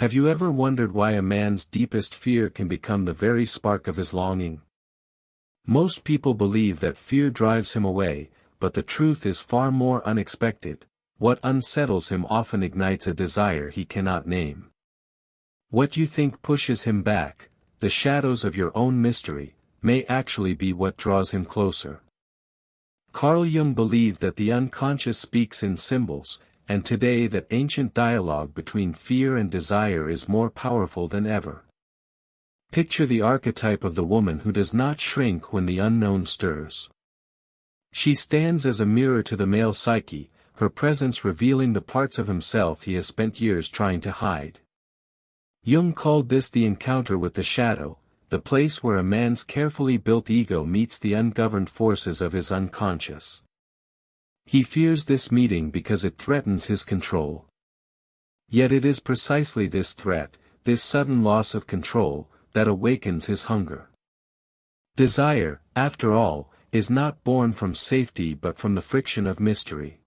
Have you ever wondered why a man's deepest fear can become the very spark of his longing? Most people believe that fear drives him away, but the truth is far more unexpected. What unsettles him often ignites a desire he cannot name. What you think pushes him back, the shadows of your own mystery, may actually be what draws him closer. Carl Jung believed that the unconscious speaks in symbols, and today that ancient dialogue between fear and desire is more powerful than ever. Picture the archetype of the woman who does not shrink when the unknown stirs. She stands as a mirror to the male psyche, her presence revealing the parts of himself he has spent years trying to hide. Jung called this the encounter with the shadow, the place where a man's carefully built ego meets the ungoverned forces of his unconscious. He fears this meeting because it threatens his control. Yet it is precisely this threat, this sudden loss of control, that awakens his hunger. Desire, after all, is not born from safety but from the friction of mystery.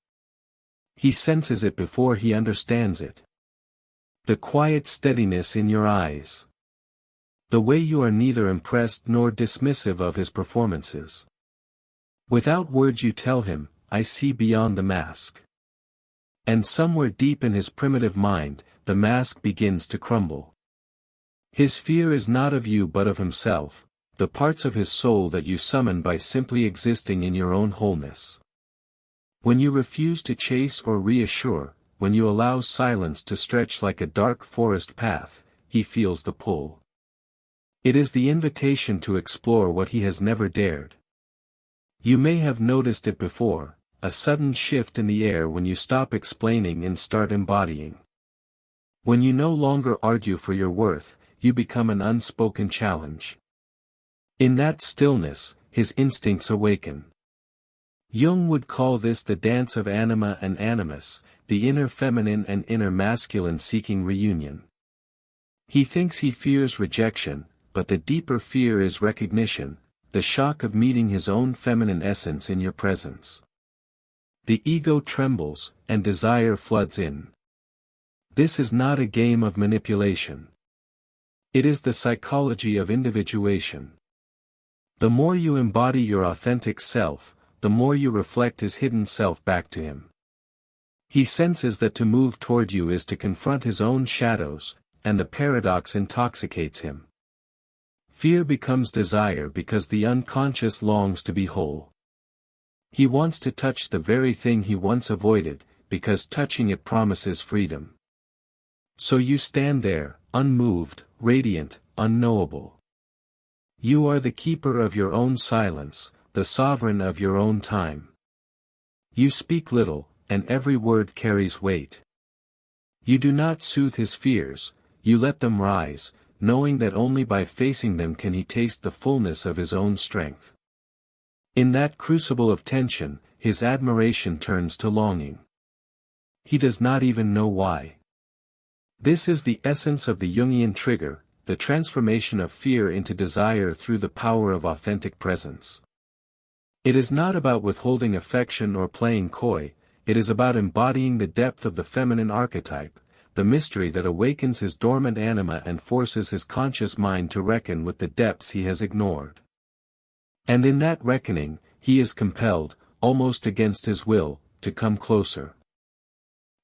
He senses it before he understands it. The quiet steadiness in your eyes. The way you are neither impressed nor dismissive of his performances. Without words you tell him, I see beyond the mask. And somewhere deep in his primitive mind, the mask begins to crumble. His fear is not of you but of himself, the parts of his soul that you summon by simply existing in your own wholeness. When you refuse to chase or reassure, when you allow silence to stretch like a dark forest path, he feels the pull. It is the invitation to explore what he has never dared. You may have noticed it before, a sudden shift in the air when you stop explaining and start embodying. When you no longer argue for your worth, you become an unspoken challenge. In that stillness, his instincts awaken. Jung would call this the dance of anima and animus, the inner feminine and inner masculine seeking reunion. He thinks he fears rejection, but the deeper fear is recognition, the shock of meeting his own feminine essence in your presence. The ego trembles, and desire floods in. This is not a game of manipulation. It is the psychology of individuation. The more you embody your authentic self, the more you reflect his hidden self back to him. He senses that to move toward you is to confront his own shadows, and the paradox intoxicates him. Fear becomes desire because the unconscious longs to be whole. He wants to touch the very thing he once avoided, because touching it promises freedom. So you stand there, unmoved, radiant, unknowable. You are the keeper of your own silence, the sovereign of your own time. You speak little, and every word carries weight. You do not soothe his fears, you let them rise, knowing that only by facing them can he taste the fullness of his own strength. In that crucible of tension, his admiration turns to longing. He does not even know why. This is the essence of the Jungian trigger, the transformation of fear into desire through the power of authentic presence. It is not about withholding affection or playing coy, it is about embodying the depth of the feminine archetype, the mystery that awakens his dormant anima and forces his conscious mind to reckon with the depths he has ignored. And in that reckoning, he is compelled, almost against his will, to come closer.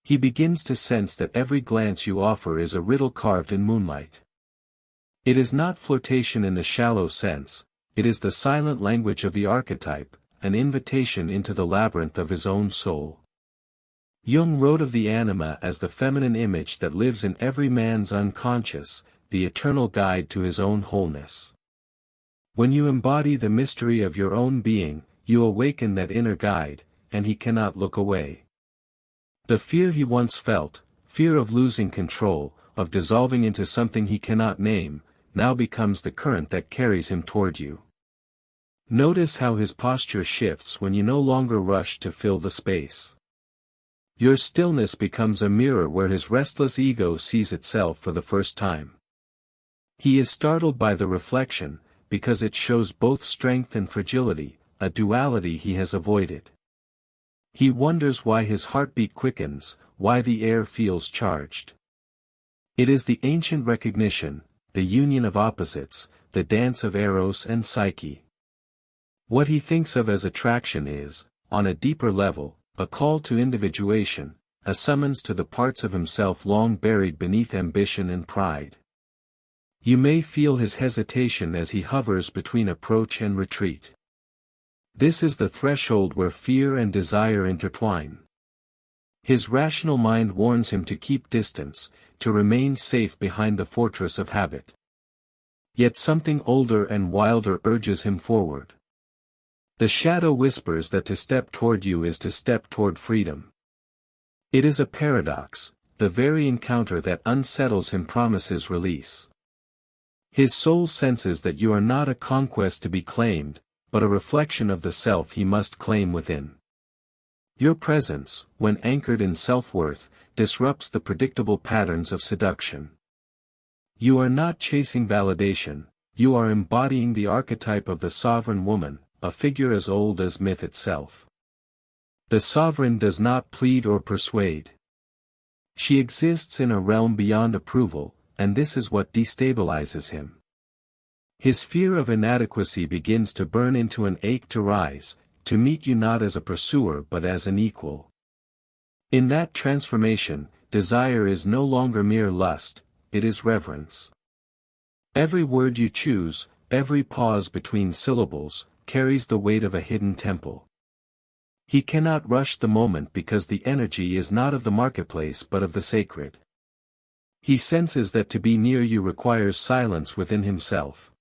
He begins to sense that every glance you offer is a riddle carved in moonlight. It is not flirtation in the shallow sense, it is the silent language of the archetype, an invitation into the labyrinth of his own soul. Jung wrote of the anima as the feminine image that lives in every man's unconscious, the eternal guide to his own wholeness. When you embody the mystery of your own being, you awaken that inner guide, and he cannot look away. The fear he once felt, fear of losing control, of dissolving into something he cannot name, now becomes the current that carries him toward you. Notice how his posture shifts when you no longer rush to fill the space. Your stillness becomes a mirror where his restless ego sees itself for the first time. He is startled by the reflection, because it shows both strength and fragility, a duality he has avoided. He wonders why his heartbeat quickens, why the air feels charged. It is the ancient recognition, the union of opposites, the dance of Eros and Psyche. What he thinks of as attraction is, on a deeper level, a call to individuation, a summons to the parts of himself long buried beneath ambition and pride. You may feel his hesitation as he hovers between approach and retreat. This is the threshold where fear and desire intertwine. His rational mind warns him to keep distance, to remain safe behind the fortress of habit. Yet something older and wilder urges him forward. The shadow whispers that to step toward you is to step toward freedom. It is a paradox, the very encounter that unsettles him promises release. His soul senses that you are not a conquest to be claimed, but a reflection of the self he must claim within. Your presence, when anchored in self-worth, disrupts the predictable patterns of seduction. You are not chasing validation, you are embodying the archetype of the sovereign woman, a figure as old as myth itself. The sovereign does not plead or persuade. She exists in a realm beyond approval, and this is what destabilizes him. His fear of inadequacy begins to burn into an ache to rise, to meet you not as a pursuer but as an equal. In that transformation, desire is no longer mere lust, it is reverence. Every word you choose, every pause between syllables, carries the weight of a hidden temple. He cannot rush the moment because the energy is not of the marketplace but of the sacred. He senses that to be near you requires silence within himself.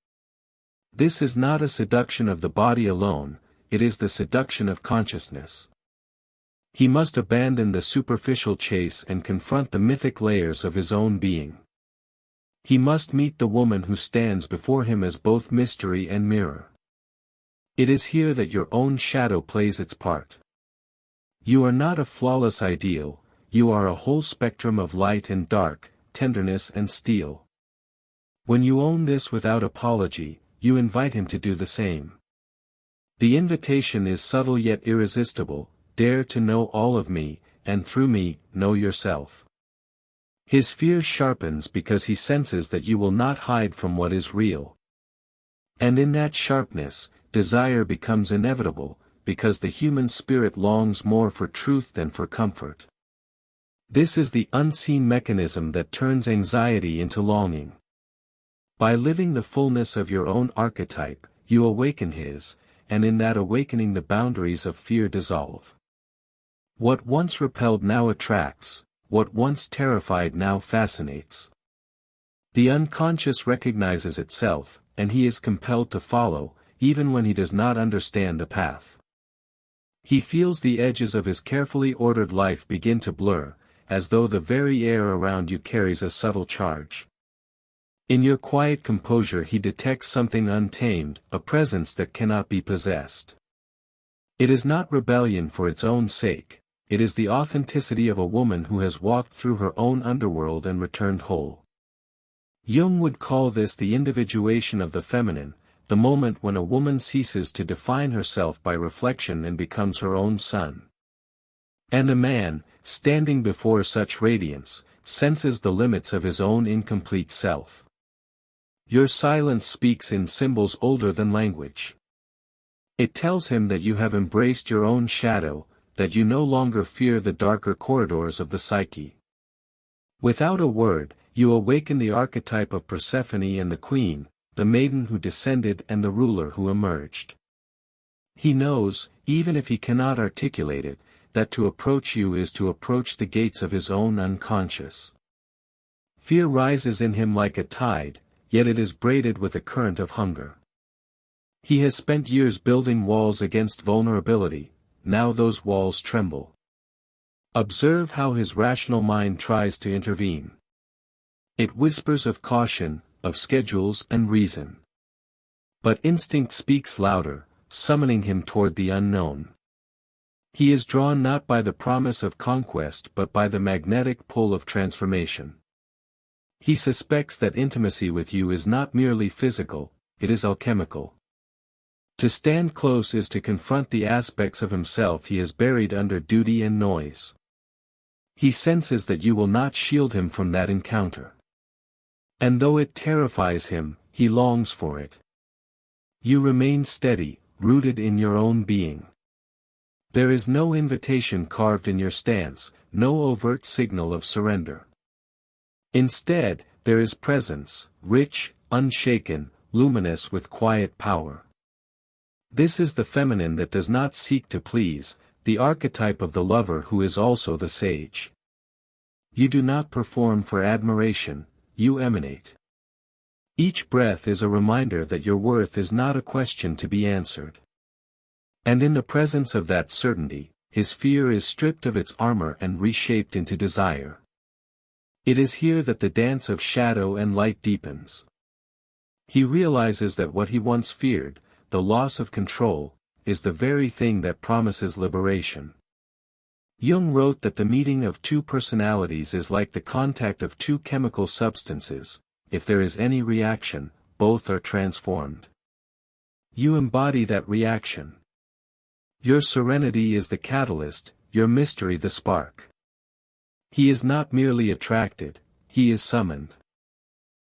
This is not a seduction of the body alone, it is the seduction of consciousness. He must abandon the superficial chase and confront the mythic layers of his own being. He must meet the woman who stands before him as both mystery and mirror. It is here that your own shadow plays its part. You are not a flawless ideal, you are a whole spectrum of light and dark, tenderness and steel. When you own this without apology, you invite him to do the same. The invitation is subtle yet irresistible, dare to know all of me, and through me, know yourself. His fear sharpens because he senses that you will not hide from what is real. And in that sharpness, desire becomes inevitable, because the human spirit longs more for truth than for comfort. This is the unseen mechanism that turns anxiety into longing. By living the fullness of your own archetype, you awaken his, and in that awakening the boundaries of fear dissolve. What once repelled now attracts, what once terrified now fascinates. The unconscious recognizes itself, and he is compelled to follow, even when he does not understand the path. He feels the edges of his carefully ordered life begin to blur, as though the very air around you carries a subtle charge. In your quiet composure he detects something untamed, a presence that cannot be possessed. It is not rebellion for its own sake, it is the authenticity of a woman who has walked through her own underworld and returned whole. Jung would call this the individuation of the feminine, the moment when a woman ceases to define herself by reflection and becomes her own sun. And a man, standing before such radiance, senses the limits of his own incomplete self. Your silence speaks in symbols older than language. It tells him that you have embraced your own shadow, that you no longer fear the darker corridors of the psyche. Without a word, you awaken the archetype of Persephone and the queen, the maiden who descended and the ruler who emerged. He knows, even if he cannot articulate it, that to approach you is to approach the gates of his own unconscious. Fear rises in him like a tide, yet it is braided with a current of hunger. He has spent years building walls against vulnerability, now those walls tremble. Observe how his rational mind tries to intervene. It whispers of caution, of schedules and reason. But instinct speaks louder, summoning him toward the unknown. He is drawn not by the promise of conquest but by the magnetic pull of transformation. He suspects that intimacy with you is not merely physical, it is alchemical. To stand close is to confront the aspects of himself he has buried under duty and noise. He senses that you will not shield him from that encounter. And though it terrifies him, he longs for it. You remain steady, rooted in your own being. There is no invitation carved in your stance, no overt signal of surrender. Instead, there is presence, rich, unshaken, luminous with quiet power. This is the feminine that does not seek to please, the archetype of the lover who is also the sage. You do not perform for admiration, you emanate. Each breath is a reminder that your worth is not a question to be answered. And in the presence of that certainty, his fear is stripped of its armor and reshaped into desire. It is here that the dance of shadow and light deepens. He realizes that what he once feared, the loss of control, is the very thing that promises liberation. Jung wrote that the meeting of two personalities is like the contact of two chemical substances. If there is any reaction, both are transformed. You embody that reaction. Your serenity is the catalyst, your mystery the spark. He is not merely attracted, he is summoned.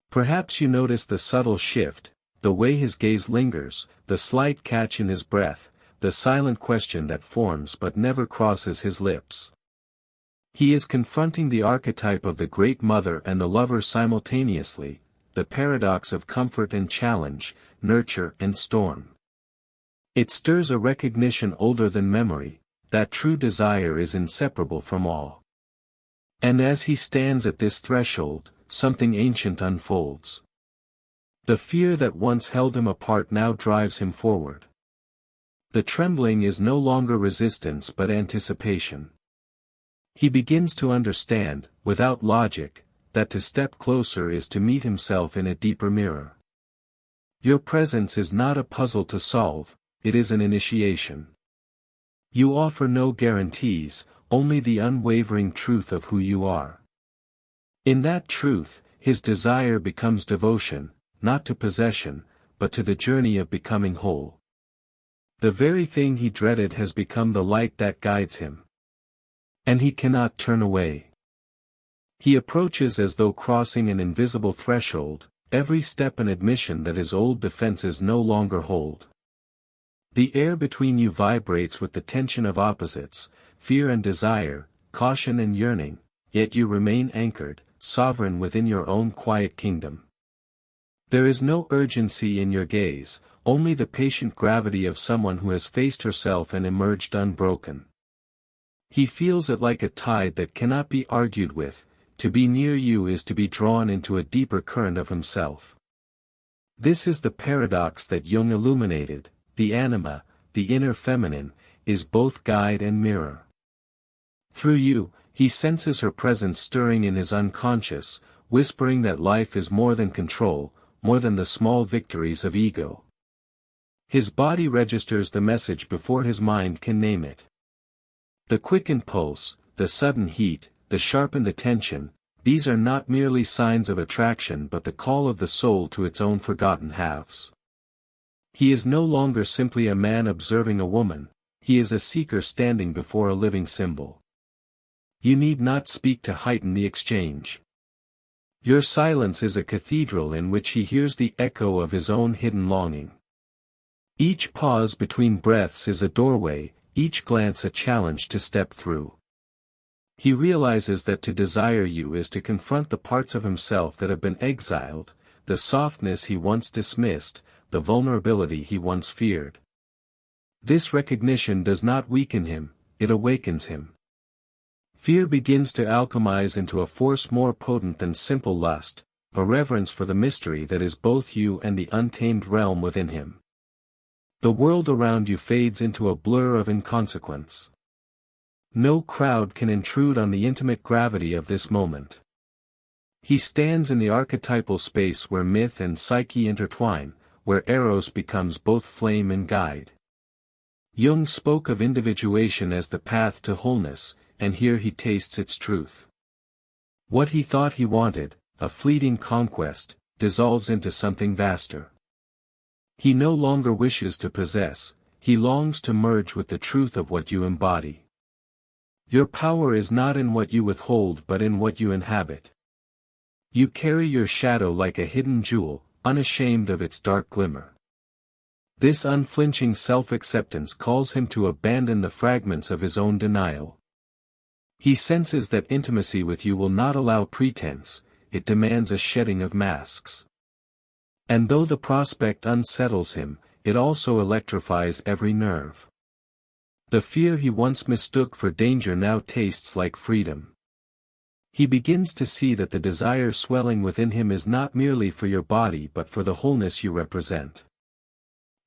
Perhaps you notice the subtle shift, the way his gaze lingers, the slight catch in his breath, the silent question that forms but never crosses his lips. He is confronting the archetype of the great mother and the lover simultaneously, the paradox of comfort and challenge, nurture and storm. It stirs a recognition older than memory, that true desire is inseparable from all. And as he stands at this threshold, something ancient unfolds. The fear that once held him apart now drives him forward. The trembling is no longer resistance but anticipation. He begins to understand, without logic, that to step closer is to meet himself in a deeper mirror. Your presence is not a puzzle to solve, it is an initiation. You offer no guarantees, only the unwavering truth of who you are. In that truth, his desire becomes devotion, not to possession, but to the journey of becoming whole. The very thing he dreaded has become the light that guides him. And he cannot turn away. He approaches as though crossing an invisible threshold, every step an admission that his old defenses no longer hold. The air between you vibrates with the tension of opposites, fear and desire, caution and yearning, yet you remain anchored, sovereign within your own quiet kingdom. There is no urgency in your gaze, only the patient gravity of someone who has faced herself and emerged unbroken. He feels it like a tide that cannot be argued with. To be near you is to be drawn into a deeper current of himself. This is the paradox that Jung illuminated. The anima, the inner feminine, is both guide and mirror. Through you, he senses her presence stirring in his unconscious, whispering that life is more than control, more than the small victories of ego. His body registers the message before his mind can name it. The quickened pulse, the sudden heat, the sharpened attention, these are not merely signs of attraction but the call of the soul to its own forgotten halves. He is no longer simply a man observing a woman, he is a seeker standing before a living symbol. You need not speak to heighten the exchange. Your silence is a cathedral in which he hears the echo of his own hidden longing. Each pause between breaths is a doorway, each glance a challenge to step through. He realizes that to desire you is to confront the parts of himself that have been exiled, the softness he once dismissed, the vulnerability he once feared. This recognition does not weaken him, it awakens him. Fear begins to alchemize into a force more potent than simple lust, a reverence for the mystery that is both you and the untamed realm within him. The world around you fades into a blur of inconsequence. No crowd can intrude on the intimate gravity of this moment. He stands in the archetypal space where myth and psyche intertwine, where eros becomes both flame and guide. Jung spoke of individuation as the path to wholeness, and here he tastes its truth. What he thought he wanted, a fleeting conquest, dissolves into something vaster. He no longer wishes to possess, he longs to merge with the truth of what you embody. Your power is not in what you withhold but in what you inhabit. You carry your shadow like a hidden jewel, unashamed of its dark glimmer. This unflinching self-acceptance calls him to abandon the fragments of his own denial. He senses that intimacy with you will not allow pretense, it demands a shedding of masks. And though the prospect unsettles him, it also electrifies every nerve. The fear he once mistook for danger now tastes like freedom. He begins to see that the desire swelling within him is not merely for your body but for the wholeness you represent.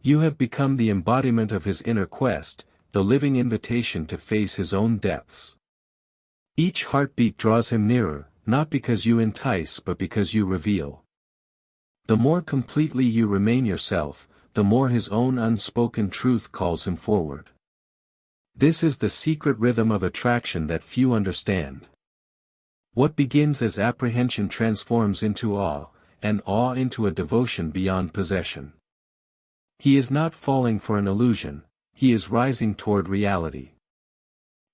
You have become the embodiment of his inner quest, the living invitation to face his own depths. Each heartbeat draws him nearer, not because you entice but because you reveal. The more completely you remain yourself, the more his own unspoken truth calls him forward. This is the secret rhythm of attraction that few understand. What begins as apprehension transforms into awe, and awe into a devotion beyond possession. He is not falling for an illusion, he is rising toward reality.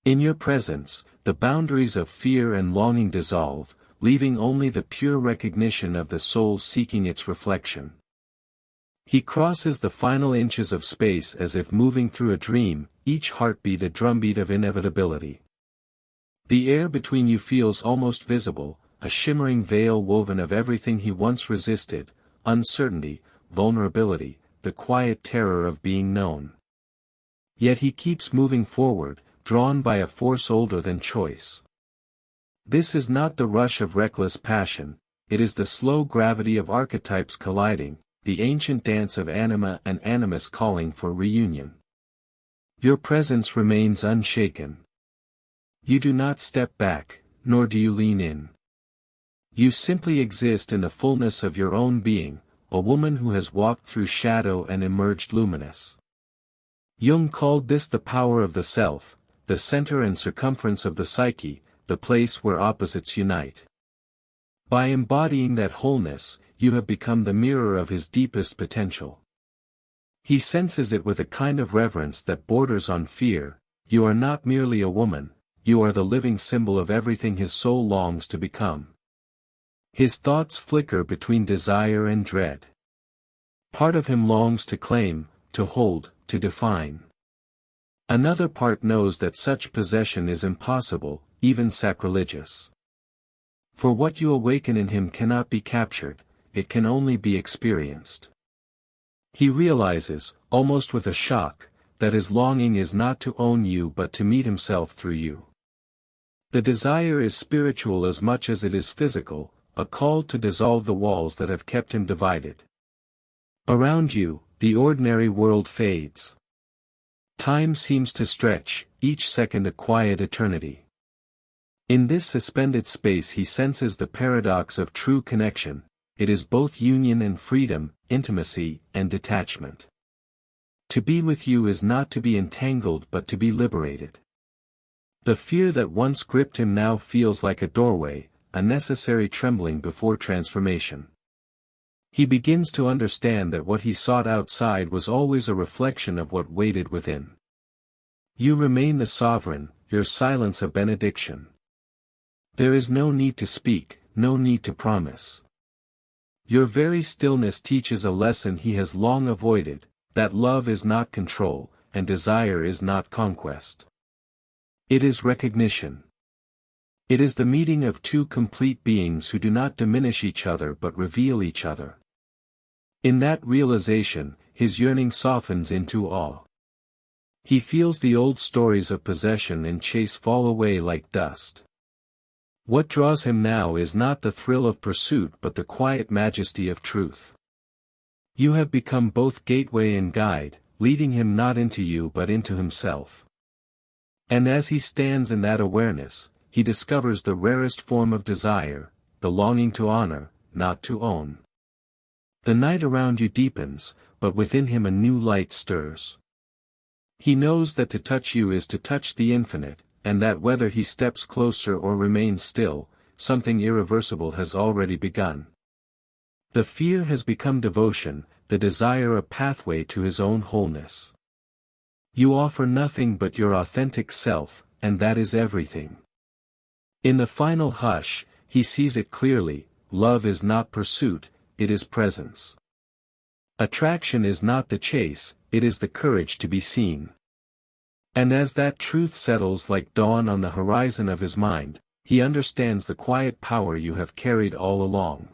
In your presence, the boundaries of fear and longing dissolve, leaving only the pure recognition of the soul seeking its reflection. He crosses the final inches of space as if moving through a dream, each heartbeat a drumbeat of inevitability. The air between you feels almost visible, a shimmering veil woven of everything he once resisted, uncertainty, vulnerability, the quiet terror of being known. Yet he keeps moving forward, drawn by a force older than choice. This is not the rush of reckless passion, it is the slow gravity of archetypes colliding, the ancient dance of anima and animus calling for reunion. Your presence remains unshaken. You do not step back, nor do you lean in. You simply exist in the fullness of your own being, a woman who has walked through shadow and emerged luminous. Jung called this the power of the self, the center and circumference of the psyche, the place where opposites unite. By embodying that wholeness, you have become the mirror of his deepest potential. He senses it with a kind of reverence that borders on fear. You are not merely a woman, you are the living symbol of everything his soul longs to become. His thoughts flicker between desire and dread. Part of him longs to claim, to hold, to define. Another part knows that such possession is impossible, even sacrilegious. For what you awaken in him cannot be captured, it can only be experienced. He realizes, almost with a shock, that his longing is not to own you but to meet himself through you. The desire is spiritual as much as it is physical, a call to dissolve the walls that have kept him divided. Around you, the ordinary world fades. Time seems to stretch, each second a quiet eternity. In this suspended space he senses the paradox of true connection, it is both union and freedom, intimacy and detachment. To be with you is not to be entangled but to be liberated. The fear that once gripped him now feels like a doorway, a necessary trembling before transformation. He begins to understand that what he sought outside was always a reflection of what waited within. You remain the sovereign, your silence a benediction. There is no need to speak, no need to promise. Your very stillness teaches a lesson he has long avoided, that love is not control, and desire is not conquest. It is recognition. It is the meeting of two complete beings who do not diminish each other but reveal each other. In that realization, his yearning softens into awe. He feels the old stories of possession and chase fall away like dust. What draws him now is not the thrill of pursuit but the quiet majesty of truth. You have become both gateway and guide, leading him not into you but into himself. And as he stands in that awareness, he discovers the rarest form of desire, the longing to honor, not to own. The night around you deepens, but within him a new light stirs. He knows that to touch you is to touch the infinite, and that whether he steps closer or remains still, something irreversible has already begun. The fear has become devotion, the desire a pathway to his own wholeness. You offer nothing but your authentic self, and that is everything. In the final hush, he sees it clearly, love is not pursuit, it is presence. Attraction is not the chase, it is the courage to be seen. And as that truth settles like dawn on the horizon of his mind, he understands the quiet power you have carried all along.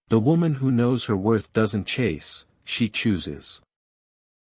The woman who knows her worth doesn't chase, she chooses.